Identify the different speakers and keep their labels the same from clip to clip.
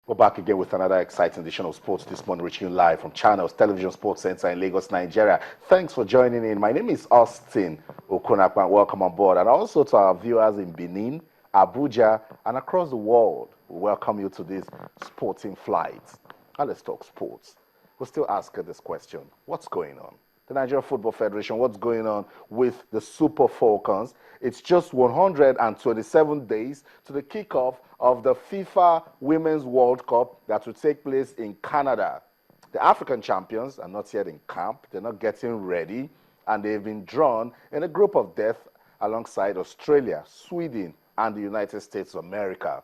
Speaker 1: We're back again with another exciting edition of Sports This Morning, reaching you live from Channels Television Sports Center in Lagos, Nigeria. Thanks for joining in. My name is Austin Okunakwan. Welcome on board. And also to our viewers in Benin, Abuja, and across the world, we welcome you to this sporting flight. Now let's talk sports. We'll still ask this question. What's going on? The Nigeria Football Federation, what's going on with the Super Falcons? It's just 127 days to the kickoff of the FIFA Women's World Cup that will take place in Canada. The African champions are not yet in camp. They're not getting ready. And they've been drawn in a group of death alongside Australia, Sweden, and the United States of America.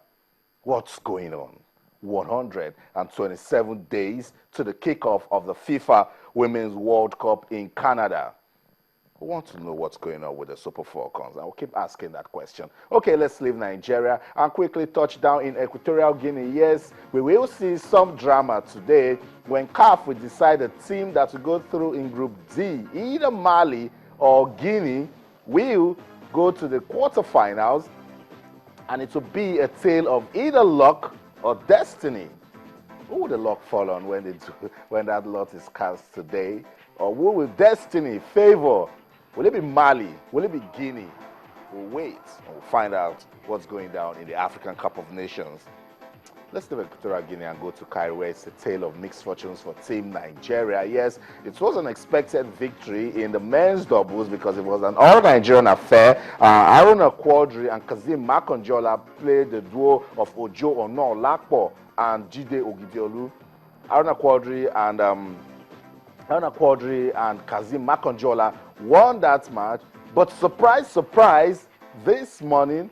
Speaker 1: What's going on? 127 days to the kickoff of the FIFA Women's World Cup in Canada. We want to know what's going on with the Super Falcons, and we'll keep asking that question. Okay, let's leave Nigeria and quickly touch down in Equatorial Guinea. Yes, we will see some drama today when CAF will decide the team that will go through in Group D. Either Mali or Guinea will go to the quarterfinals, and it will be a tale of either luck or destiny. Who will the luck fall on when that lot is cast today? Or who will destiny favor? Will it be Mali? Will it be Guinea? We'll wait and we'll find out what's going down in the African Cup of Nations. Let's leave Equatorial Guinea and go to Cairo, where it's a tale of mixed fortunes for Team Nigeria. Yes, it was an expected victory in the men's doubles because it was an all-Nigerian affair. Aruna Quadri and Kazim Makonjola played the duo of Ojo Ono Lakpo and Jide Ogidiolu. Aruna Quadri and Kazim Makonjola won that match. But surprise, surprise, this morning,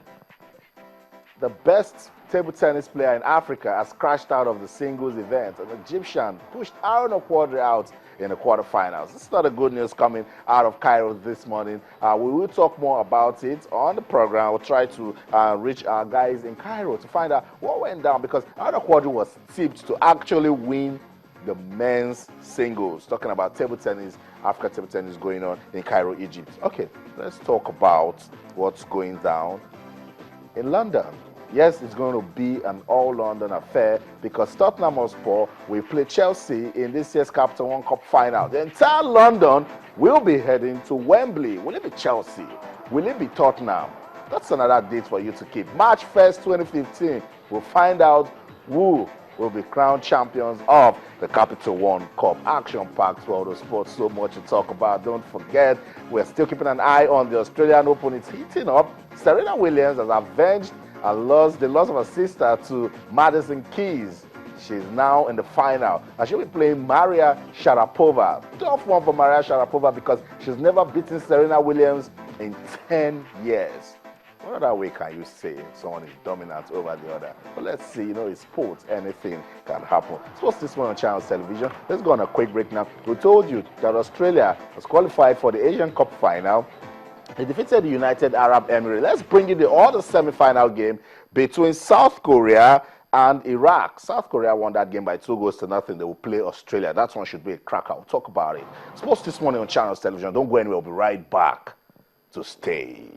Speaker 1: the best table tennis player in Africa has crashed out of the singles event. An Egyptian pushed Aruna Quadri out in the quarterfinals. This is not a good news coming out of Cairo this morning. We will talk more about it on the program. We'll try to reach our guys in Cairo to find out what went down, because Aruna Quadri was tipped to actually win the men's singles. Talking about table tennis, African table tennis going on in Cairo, Egypt. Okay, let's talk about what's going down in London. Yes, it's going to be an all-London affair because Tottenham Hotspur will play Chelsea in this year's Capital One Cup final. The entire London will be heading to Wembley. Will it be Chelsea? Will it be Tottenham? That's another date for you to keep. March 1st, 2015, we'll find out who will be crowned champions of the Capital One Cup. Action-packed World of Sports, so much to talk about. Don't forget, we're still keeping an eye on the Australian Open. It's heating up. Serena Williams has avenged the loss of her sister to Madison Keys. She's now in the final, and she'll be playing Maria Sharapova. Tough one for Maria Sharapova because she's never beaten Serena Williams in 10 years. What other way can you say someone is dominant over the other? But let's see, it's sports, anything can happen. Sports This Morning on Channels Television. Let's go on a quick break now. We told you that Australia was qualified for the Asian Cup final. They defeated the United Arab Emirates. Let's bring in the other semi-final game between South Korea and Iraq. South Korea won that game by 2-0. They will play Australia. That one should be a cracker. We'll talk about it. Sports This Morning on Channels Television. Don't go anywhere. We'll be right back to stay.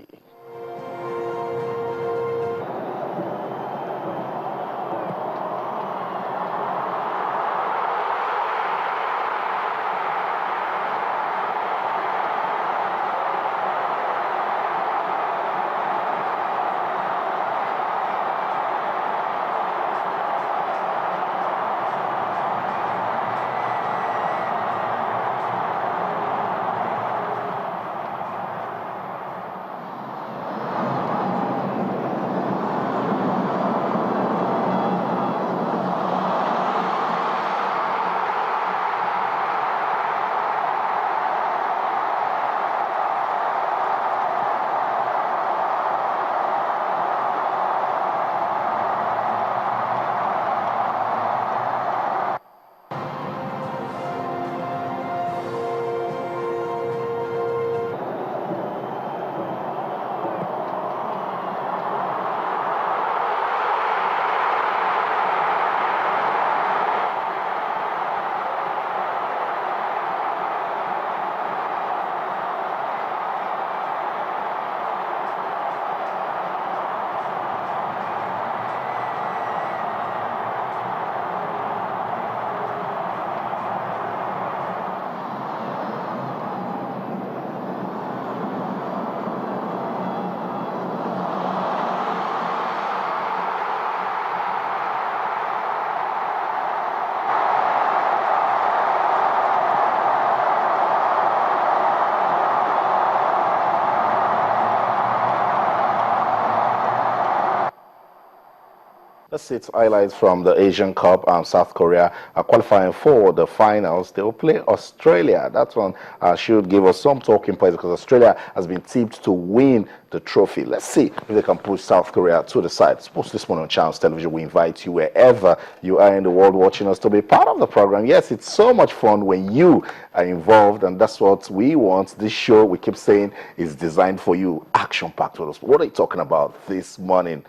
Speaker 1: let's see highlights from the Asian Cup. South Korea are qualifying for the finals. They will play Australia. That one should give us some talking points because Australia has been tipped to win the trophy. Let's see if they can push South Korea to the side. Sports this morning on Channels Television. We invite you wherever you are in the world watching us to be part of the program. Yes, it's so much fun when you are involved, and that's what we want. This show, we keep saying, is designed for you. Action-packed with us. What are you talking about this morning?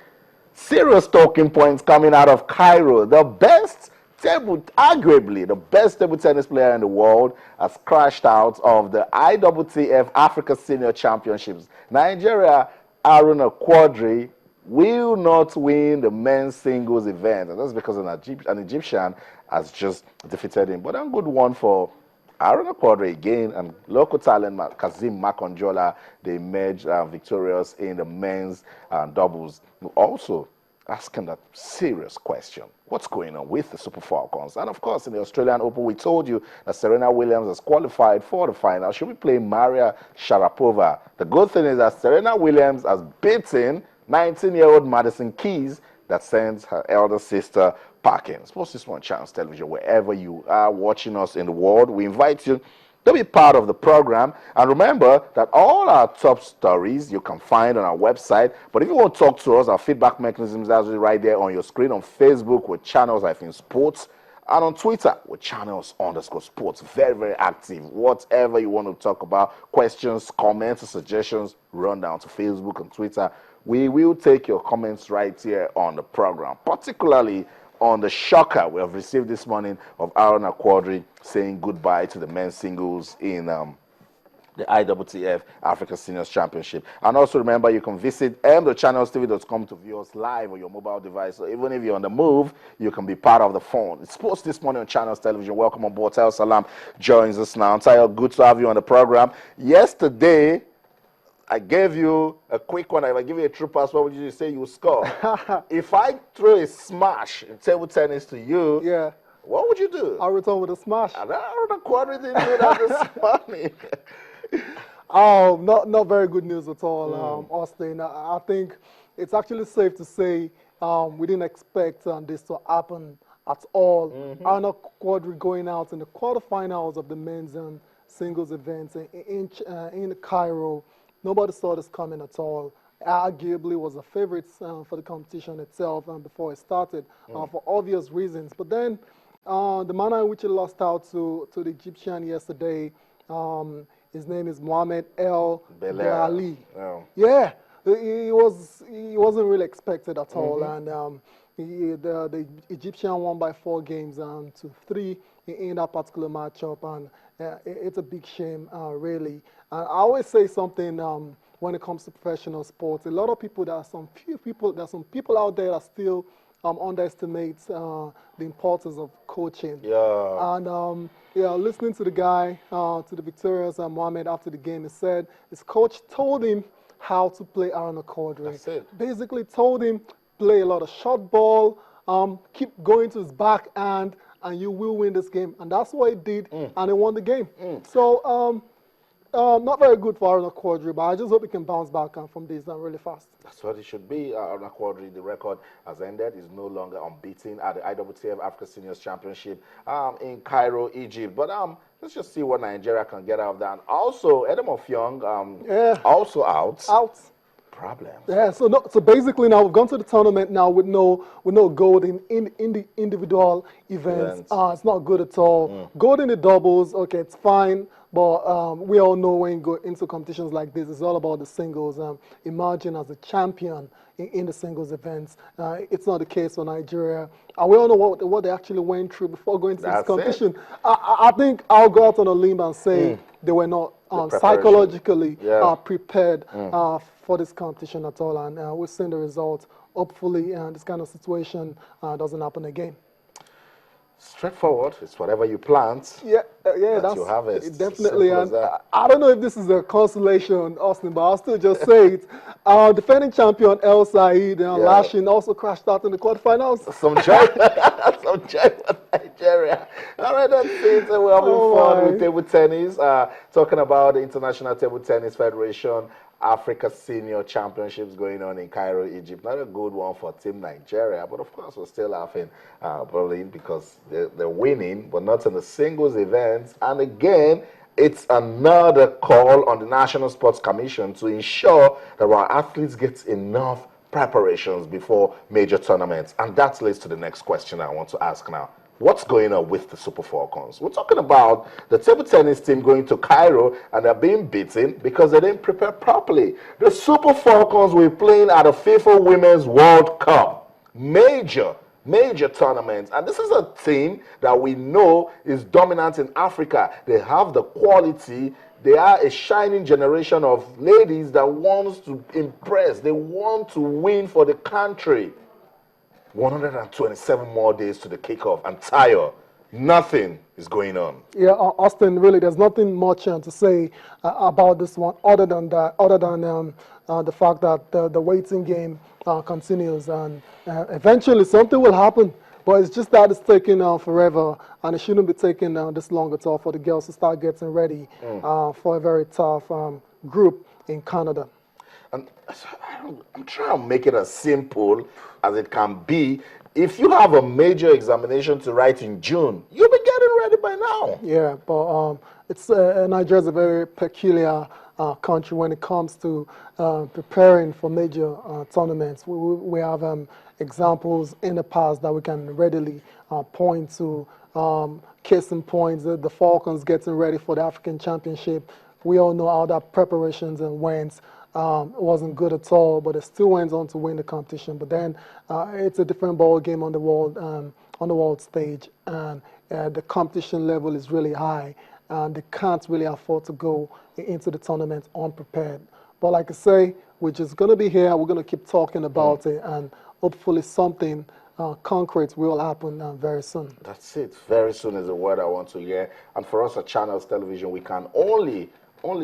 Speaker 1: Serious talking points coming out of Cairo. Arguably the best table tennis player in the world has crashed out of the IWTF Africa Senior Championships. Nigeria, Aruna Quadri, will not win the men's singles event. And that's because an Egyptian has just defeated him. But a good one for Aruna Quadri again, and local talent Kazim Makonjola, they emerged victorious in the men's doubles. Also asking that serious question: what's going on with the Super Falcons? And of course, in the Australian Open, we told you that Serena Williams has qualified for the final. She'll be playing Maria Sharapova. The good thing is that Serena Williams has beaten 19-year-old Madison Keys, that sends her elder sister packing. Sports this one, Channels Television, wherever you are watching us in the world, we invite you to be part of the program. And remember that all our top stories you can find on our website. But if you want to talk to us, our feedback mechanisms are right there on your screen. On Facebook with Channels-Sports, and on Twitter with Channels_Sports. Very, very active. Whatever you want to talk about, questions, comments, or suggestions, run down to Facebook and Twitter. We will take your comments right here on the program, particularly on the shocker we have received this morning of Aruna Quadri saying goodbye to the men's singles in the IWTF Africa Seniors Championship. And also remember, you can visit mthechannelstv.com to view us live on your mobile device. So even if you're on the move, you can be part of the phone. It's Sports this morning on Channels Television. Welcome on board. Tayo Salam joins us now. Tayo, good to have you on the program. Yesterday, I gave you a quick one. If I give you a true pass, what would you say you score? If I throw a smash in table tennis to you,
Speaker 2: yeah,
Speaker 1: what would you do?
Speaker 2: I'll return with a smash.
Speaker 1: I don't know, Quadri didn't do that this morning.
Speaker 2: Not very good news at all, Austin. I think it's actually safe to say we didn't expect this to happen at all. Aruna Quadri going out in the quarterfinals of the men's singles events in Cairo. Nobody saw this coming at all. Arguably was a favorite for the competition itself before it started for obvious reasons. But then the manner in which he lost out to the Egyptian yesterday, his name is Mohamed El Belali.
Speaker 1: Oh.
Speaker 2: Yeah, he wasn't really expected at all. And the Egyptian won by 4 games to 3 in that particular matchup. And it's a big shame, really. And I always say something when it comes to professional sports. A lot of people, there's some people out there that still underestimate the importance of coaching.
Speaker 1: Yeah.
Speaker 2: And listening to the guy, to the victorious Mohamed after the game, he said his coach told him how to play Aruna Quadri.
Speaker 1: That's it.
Speaker 2: Basically told him play a lot of short ball, keep going to his backhand, and you will win this game. And that's what he did, and he won the game. So, not very good for Aruna Quadri, but I just hope he can bounce back from this really fast.
Speaker 1: That's what it should be. Aruna Quadri, the record has ended. Is no longer unbeaten at the IWTF Africa Seniors Championship in Cairo, Egypt. But let's just see what Nigeria can get out of that. And also, Edem of Young, also out. Problems.
Speaker 2: Yeah, so basically now we've gone to the tournament now with no gold in the individual events. It's not good at all. Gold in the doubles, okay, it's fine, but we all know when you go into competitions like this, it's all about the singles. Emerging as a champion in the singles events. It's not the case for Nigeria. And we all know what they actually went through before going to this competition. I think I'll go out on a limb and say they were not psychologically prepared for this competition at all, and we've seen the results. Hopefully, this kind of situation doesn't happen again.
Speaker 1: Straightforward. It's whatever you plant.
Speaker 2: That's
Speaker 1: you harvest.
Speaker 2: Definitely. And I don't know if this is a consolation, Austin, but I'll still just say it. Defending champion El Said Lashin also crashed out in the quarterfinals.
Speaker 1: Some joy. Some joy for Nigeria. Nigeria. All right, that's it. We're having fun with table tennis. Talking about the International Table Tennis Federation Africa Senior Championships going on in Cairo, Egypt. Not a good one for Team Nigeria, but of course we're still laughing, probably because they're winning, but not in the singles events. And again, it's another call on the National Sports Commission to ensure that our athletes get enough preparations before major tournaments. And that leads to the next question I want to ask now. What's going on with the Super Falcons? We're talking about the table tennis team going to Cairo and they're being beaten because they didn't prepare properly. The Super Falcons were playing at the FIFA Women's World Cup. Major tournaments. And this is a team that we know is dominant in Africa. They have the quality. They are a shining generation of ladies that wants to impress. They want to win for the country. 127 more days to the kickoff, and tired. Nothing is going on.
Speaker 2: Yeah, Austin, really, there's nothing much to say about this one other than that, the fact that the waiting game continues, and eventually something will happen. But it's just that it's taking forever, and it shouldn't be taking this long at all for the girls to start getting ready for a very tough group in Canada.
Speaker 1: And I'm trying to make it as simple as it can be. If you have a major examination to write in June, you'll be getting ready by now.
Speaker 2: Yeah, but Nigeria is a very peculiar country when it comes to preparing for major tournaments. We have examples in the past that we can readily point to. Case in point, the Falcons getting ready for the African Championship. We all know how that preparations and went. It wasn't good at all, but it still went on to win the competition. But then it's a different ball game on the world stage, and the competition level is really high, and they can't really afford to go into the tournament unprepared. But like I say, we're just going to be here. We're going to keep talking about it, and hopefully something concrete will happen very soon.
Speaker 1: That's it. Very soon is the word I want to hear. And for us at Channels Television, we can only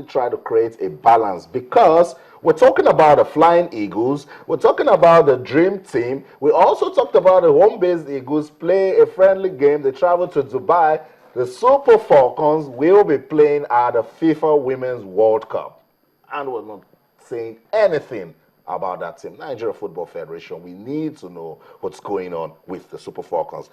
Speaker 1: try to create a balance, because we're talking about the Flying Eagles, we're talking about the Dream Team, we also talked about the home-based Eagles play a friendly game, they travel to Dubai. The Super Falcons will be playing at the FIFA Women's World Cup, and we're not saying anything about that team. Nigeria Football Federation, we need to know what's going on with the Super Falcons.